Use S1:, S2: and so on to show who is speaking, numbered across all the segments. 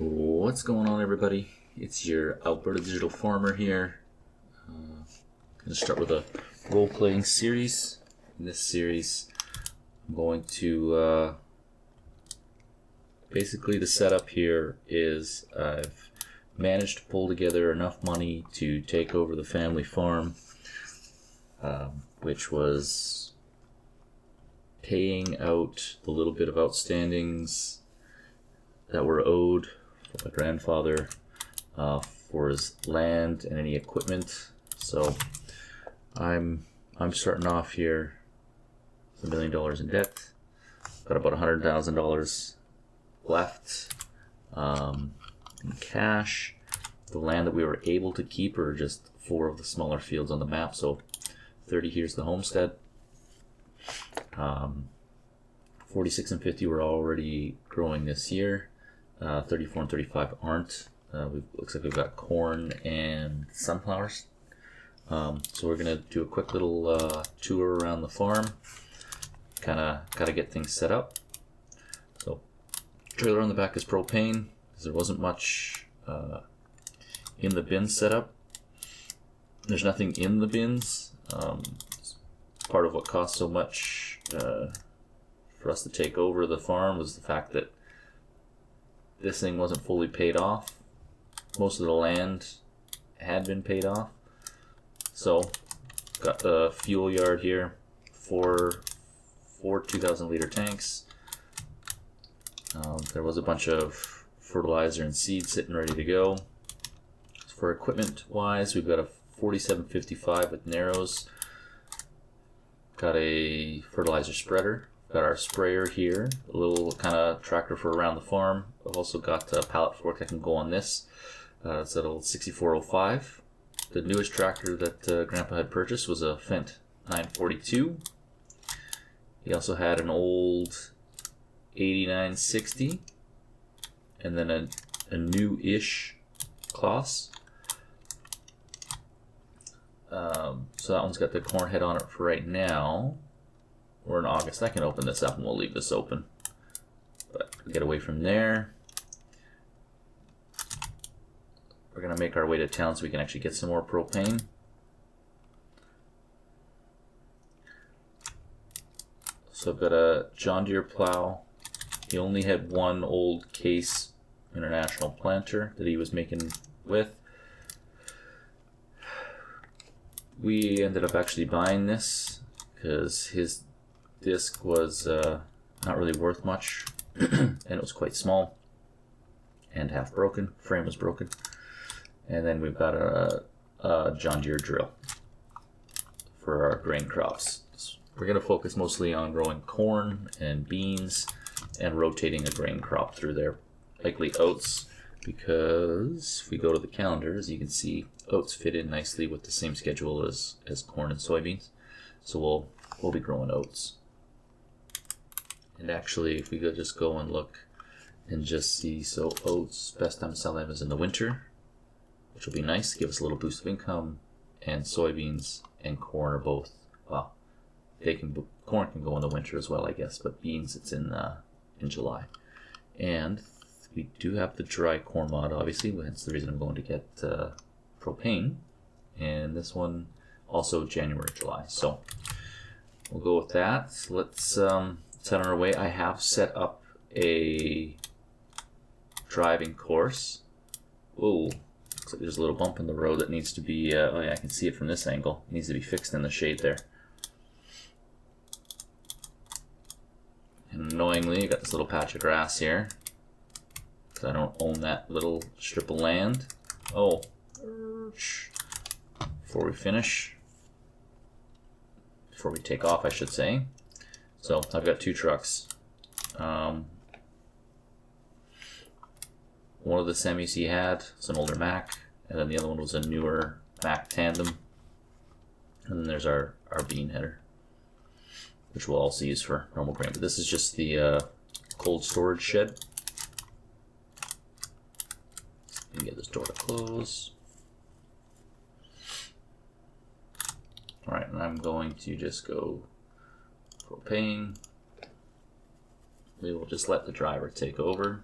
S1: What's going on, everybody? It's your Alberta Digital Farmer here. Going to start with a role-playing series. In this series, I'm going to basically the setup here is I've managed to pull together enough money to take over the family farm, which was paying out the little bit of outstandings that were owed for my grandfather for his land and any equipment. So I'm starting off here with $1 million in debt. Got about $100,000 left in cash. The land that we were able to keep are just 4 of the smaller fields on the map. So 30 here's the homestead. 46 and 50 were already growing this year. 34 and 35 aren't. Looks like we've got corn and sunflowers. So we're gonna do a quick little tour around the farm. Gotta get things set up. So trailer on the back is propane because there wasn't much in the bin setup. There's nothing in the bins. Part of what cost so much for us to take over the farm was the fact that this thing wasn't fully paid off. Most of the land had been paid off. So, got the fuel yard here, four 2,000 liter tanks. There was a bunch of fertilizer and seed sitting ready to go. For equipment wise, we've got a 4755 with Narrows. Got a fertilizer spreader. Got our sprayer here, a little kind of tractor for around the farm. I've also got a pallet fork that can go on this. It's an old 6405. The newest tractor that Grandpa had purchased was a Fendt 942. He also had an old 8960, and then a new-ish Kloss. So that one's got the corn head on it for right now. We're in August. I can open this up and we'll leave this open. But get away from there. We're going to make our way to town so we can actually get some more propane. So I've got a John Deere plow. He only had one old Case International planter that he was making with. We ended up actually buying this because his disc was not really worth much, and it was quite small and half broken. Frame was broken. And then we've got a John Deere drill for our grain crops. We're going to focus mostly on growing corn and beans and rotating a grain crop through there, likely oats, because if we go to the calendar, as you can see, oats fit in nicely with the same schedule as corn and soybeans. So we'll be growing oats. And actually, if we could just go and look and just see, so oats, best time to sell them is in the winter, which will be nice, give us a little boost of income, and soybeans and corn are both, well, corn can go in the winter as well, I guess, but beans, it's in July. And we do have the dry corn mod, obviously, hence the reason I'm going to get propane, and this one also January, July. So we'll go with that. So let's head on our way. I have set up a driving course. Whoa, looks like there's a little bump in the road that needs to be, oh yeah, I can see it from this angle. It needs to be fixed in the shade there. And annoyingly, I got this little patch of grass here, because I don't own that little strip of land. Oh, before we take off, I should say. So I've got 2 trucks. One of the semis he had was an older Mack, and then the other one was a newer Mack Tandem. And then there's our bean header, which we'll also use for normal grain. But this is just the cold storage shed. Let me get this door to close. Alright, and I'm going to just go propane. We will just let the driver take over.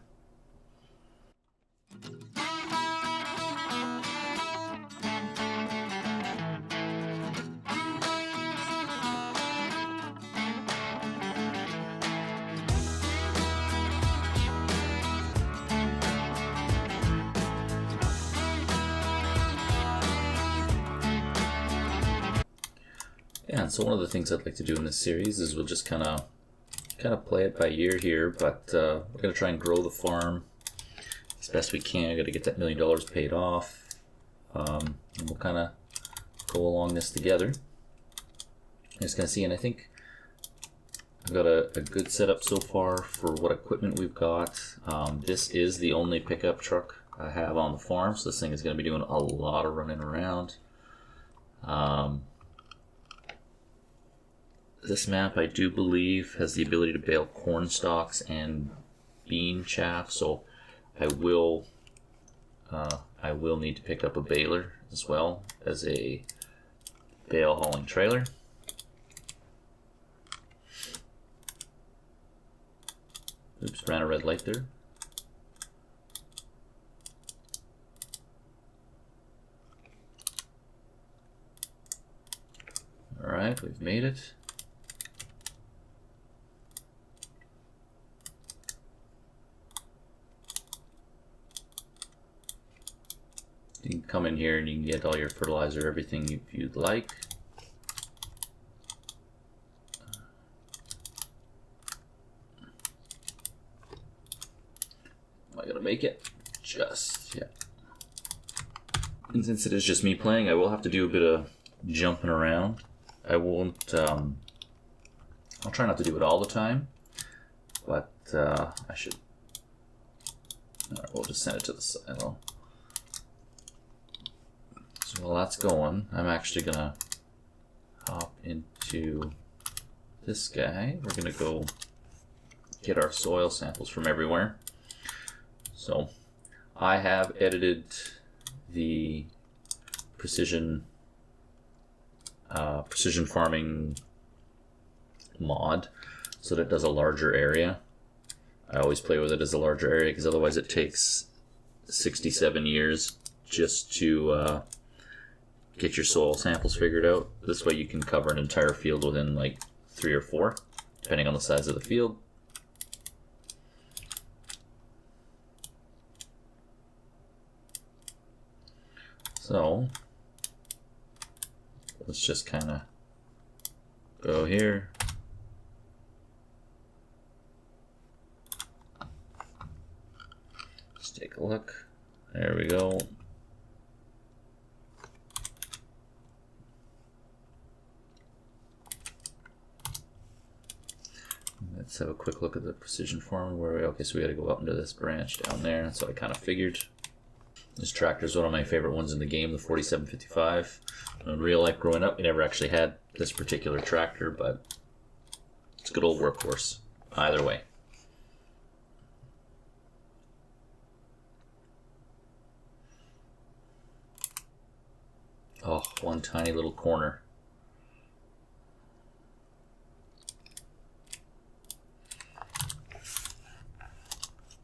S1: Yeah, and so one of the things I'd like to do in this series is we'll just kind of play it by ear here, but we're going to try and grow the farm as best we can. I got to get that $1 million paid off, and we'll kind of go along this together. Just going to see, and I think I've got a good setup so far for what equipment we've got. This is the only pickup truck I have on the farm, so this thing is going to be doing a lot of running around. This map, I do believe, has the ability to bale corn stalks and bean chaff, so I will need to pick up a baler as well as a bale hauling trailer. Oops, ran a red light there. Alright, we've made it. You can come in here and you can get all your fertilizer, everything if you'd like. Am I gonna make it? Just, yeah. And since it is just me playing, I will have to do a bit of jumping around. I won't, I'll try not to do it all the time, but I should. Alright, we'll just send it to the silo. So while that's going, I'm actually gonna hop into this guy. We're gonna go get our soil samples from everywhere. So I have edited the precision farming mod so that it does a larger area. I always play with it as a larger area because otherwise it takes 67 years just to get your soil samples figured out. This way you can cover an entire field within like 3 or 4, depending on the size of the field. So let's just kind of go here. Let's take a look. There we go. Let's have a quick look at the precision farming. Okay, so we got to go up into this branch down there. That's what I kind of figured. This tractor is one of my favorite ones in the game, the 4755. In real life growing up, we never actually had this particular tractor, but it's a good old workhorse either way. Oh, one tiny little corner.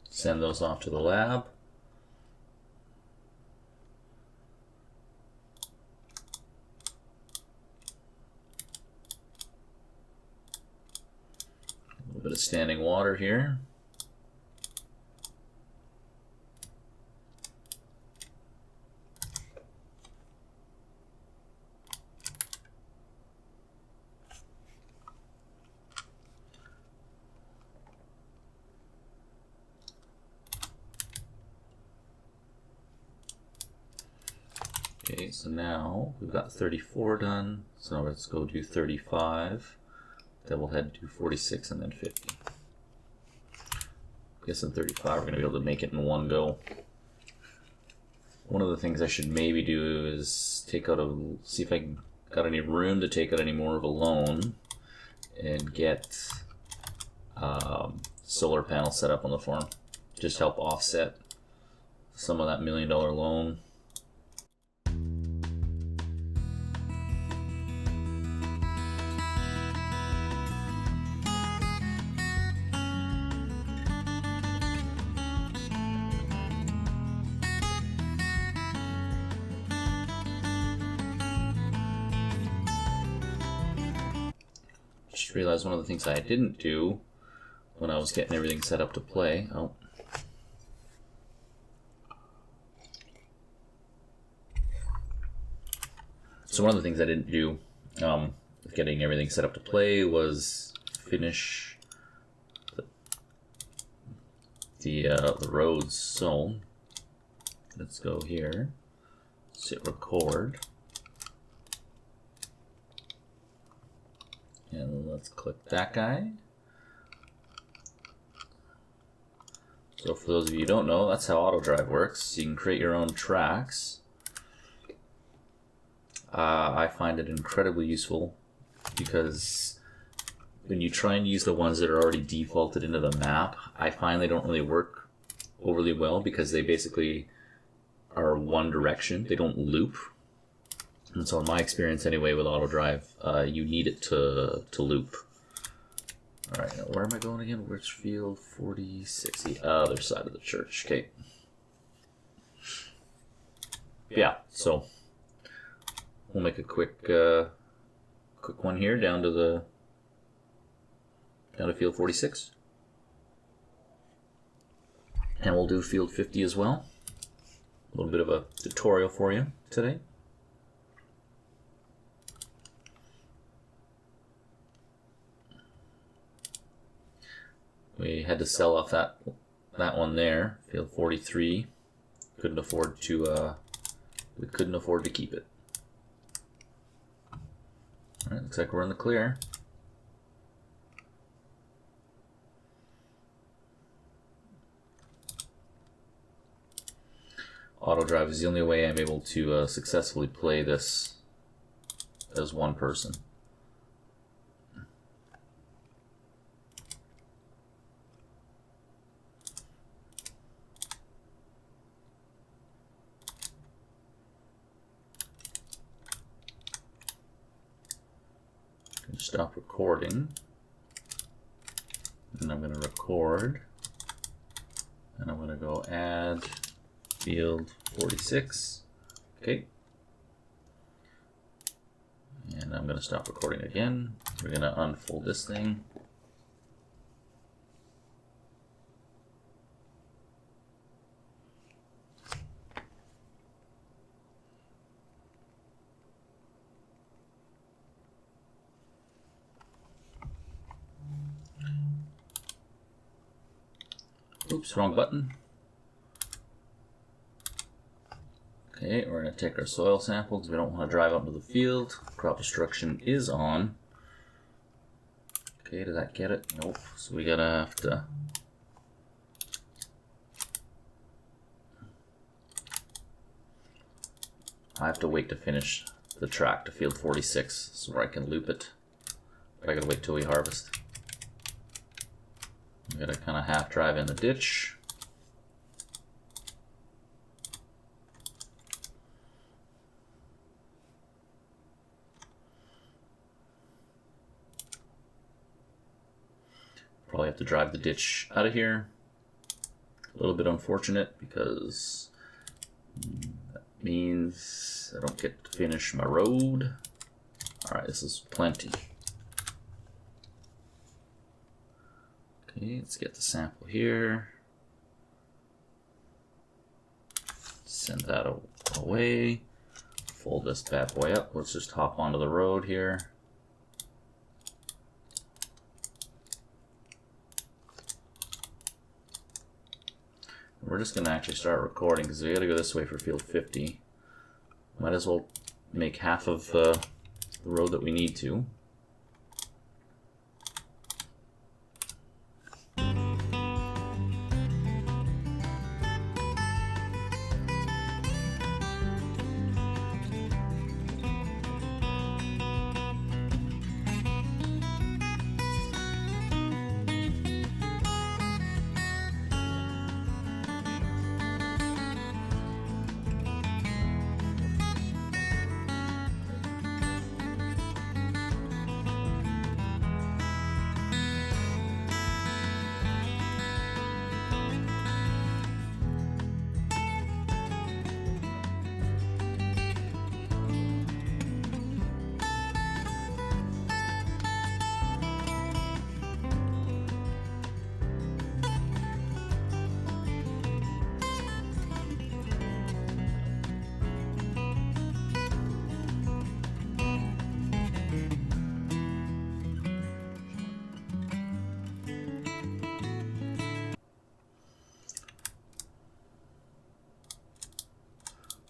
S1: Send those off to the lab. A little bit of standing water here. Okay, so now we've got 34 done, so now let's go do 35. Double head, do 46 and then 50. I guess in 35 we're going to be able to make it in one go. One of the things I should maybe do is take out see if I got any room to take out any more of a loan and get solar panels set up on the farm. Just help offset some of that $1 million loan. Just realized one of the things I didn't do when I was getting everything set up to play. Oh. So one of the things I didn't do with getting everything set up to play was finish the roads. So let's go here, hit record, and let's click that guy. So for those of you who don't know, that's how AutoDrive works. You can create your own tracks. I find it incredibly useful because when you try and use the ones that are already defaulted into the map, I find they don't really work overly well because they basically are one direction. They don't loop. And so in my experience anyway with AutoDrive, you need it to loop. Alright, now where am I going again? Which field? 46, the other side of the church. Okay. Yeah, so we'll make a quick one here down to field 46. And we'll do field 50 as well. A little bit of a tutorial for you today. We had to sell off that one there, field 43. Couldn't afford to keep it. All right, looks like we're in the clear. AutoDrive is the only way I'm able to successfully play this as one person. Stop recording, and I'm going to record, and I'm going to go add field 46. Okay, and I'm going to stop recording again. We're going to unfold this thing. Oops, wrong button. Okay, we're going to take our soil samples. We don't want to drive up to the field. Crop destruction is on. Okay, did that get it? Nope. So we have to wait to finish the track to field 46 so where I can loop it. But I gotta wait till we harvest. I'm gonna kind of half drive in the ditch. Probably have to drive the ditch out of here. A little bit unfortunate because that means I don't get to finish my road. Alright, this is plenty. Okay, let's get the sample here. Send that away. Fold this bad boy up. Let's just hop onto the road here. We're just going to actually start recording because we got to go this way for field 50. Might as well make half of the road that we need to.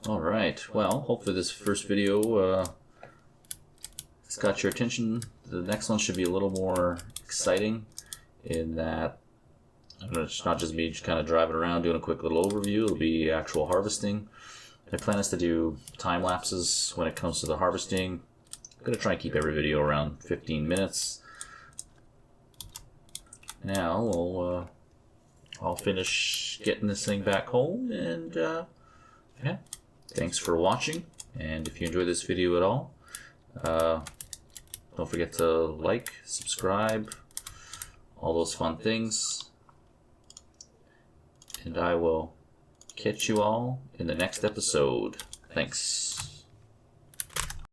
S1: Alright, well, hopefully this first video has got your attention. The next one should be a little more exciting in that it's not just me just kind of driving around doing a quick little overview. It'll be actual harvesting. My plan is to do time lapses when it comes to the harvesting. I'm going to try and keep every video around 15 minutes. Now I'll finish getting this thing back home, and yeah, thanks for watching. And if you enjoyed this video at all, don't forget to like, subscribe, all those fun things. And I will catch you all in the next episode. Thanks.